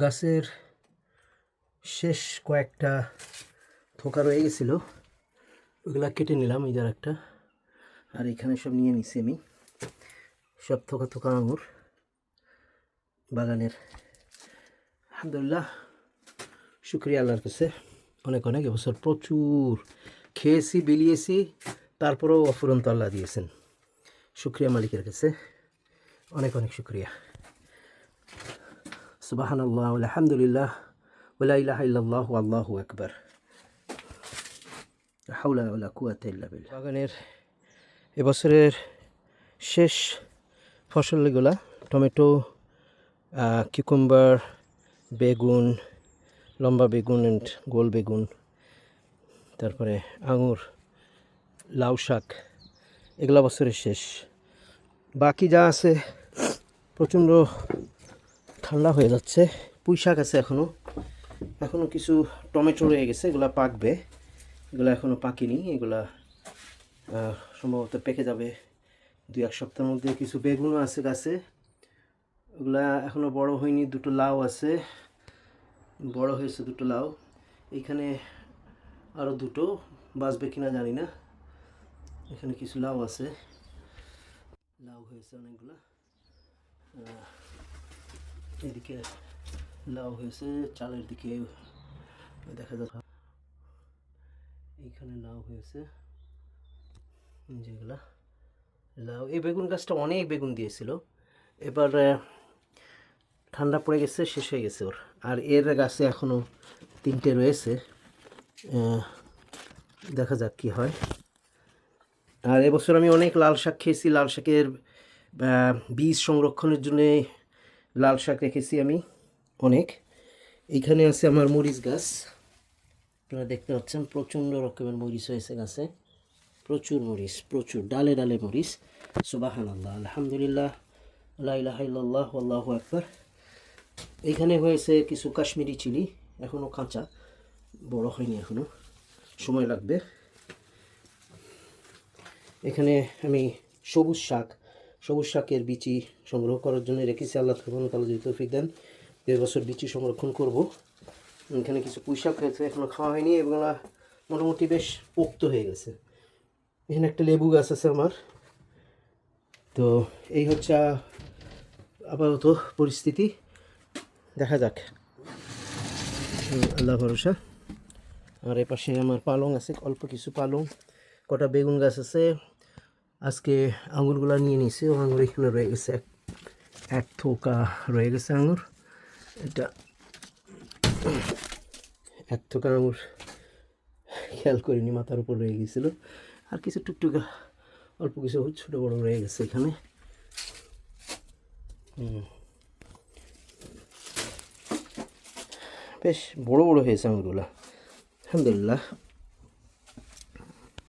গাছের শেষ কয়েকটা থোকা রয়ে গেছিল, ওগুলা কেটে নিলাম এই যার একটা। আর এখানে সব নিয়ে নিছি আমি, সব থোকা থোকা আঙুর বাগানের। আলহামদুলিল্লাহ, শুক্রিয়া আল্লাহর কাছে অনেক অনেক। এবছর প্রচুর খেয়েছি, বিলিয়েছি, তারপরেও অফুরন্ত আল্লাহ দিয়েছেন। শুক্রিয়া মালিকের কাছে অনেক অনেক শুক্রিয়া। সুবহানাল্লাহ, আলহামদুলিল্লাহ, ওয়া ইলাহা ইল্লাল্লাহু আল্লাহু আকবার, লা হাওলা ওয়ালা কুওয়াতা ইল্লা বিল্লাহ। বাগানের এবছরের শেষ ফসলগুলা টমেটো, কিউকাম্বার, বেগুন, লম্বা বেগুন অ্যান্ড গোল বেগুন, তারপরে আঙুর, লাউ শাক, এগুলা বছরের শেষ। বাকি যা আছে প্রচণ্ড ঠান্ডা হয়ে যাচ্ছে। পুঁই শাক আছে এখনও কিছু টমেটো রয়ে গেছে, এগুলা পাকবে, এগুলো এখনও পাকেনি, এগুলা সম্ভবত পেকে যাবে 2-1 সপ্তাহের মধ্যে। কিছু বেগুনও আছে গাছে, ওগুলা এখনও বড় হয়নি। দুটো লাউ আছে, বড় হয়েছে দুটো লাউ। এইখানে আরও দুটো বাঁচবে কিনা জানি না। এখানে কিছু লাউ আছে, লাউ হয়েছে অনেকগুলা। এদিকে লাউ হয়েছে, চালের দিকে দেখা যাচ্ছে। এইখানে লাউ হয়েছে, যেগুলা লাউ। এই বেগুন গাছটা অনেক বেগুন দিয়েছিল, এবার ঠান্ডা পড়ে গেছে, শেষ হয়ে গেছে ওর। আর এর গাছে এখনও 3টে রয়েছে, দেখা যাক কি হয়। আর এবছর আমি অনেক লাল শাক খেয়েছি। লাল শাকের বীজ সংরক্ষণের জন্য লাল শাক রেখেছি আমি অনেক। এইখানে আছে আমার মরিচ গাছ, আপনারা দেখতে পাচ্ছেন প্রচণ্ড রকমের মরিচ হয়েছে গাছে, প্রচুর মরিচ, প্রচুর ডালে ডালে মরিচ। সুবহানাল্লাহ, আলহামদুলিল্লাহ, লা ইলাহা ইল্লাল্লাহু আল্লাহু আকবার। এইখানে হয়েছে কিছু কাশ্মীরি চিলি, এখনও কাঁচা, বড় হয়নি, এখনও সময় লাগবে। এখানে আমি সবুজ শাকের বিচি সংগ্রহ করার জন্য রেখেছি। আল্লাহ তাআলা যদি তৌফিক দেন এবছর বিচি সংরক্ষণ করব। এখানে কিছু পুঁই শাক হয়েছে, এখনও খাওয়া হয়নি, এগুলো মোটামুটি বেশ পোক্ত হয়ে গেছে। এখানে একটা লেবু গাছ আছে আমার। তো এই হচ্ছে আপাতত পরিস্থিতি, দেখা যাক, আল্লাহ ভরসা। আর এ পাশে আমার পালং আছে, অল্প কিছু পালং, কটা বেগুন গাছ আছে। আজকে আঙুরগুলা নিয়ে নিয়েছে, ও আঙুর এখানে রয়ে গেছে, এক থোকা রয়ে গেছে আঙুর। এটা এক থোকা আঙুর খেয়াল করিনি, মাথার উপর রয়ে গিয়েছিল। আর কিছু টুকটুকা অল্প কিছু ছোটো বড়ো রয়ে গেছে এখানে। বেশ বড় বড় হয়েছে আঙুরগুলা, আলহামদুলিল্লাহ।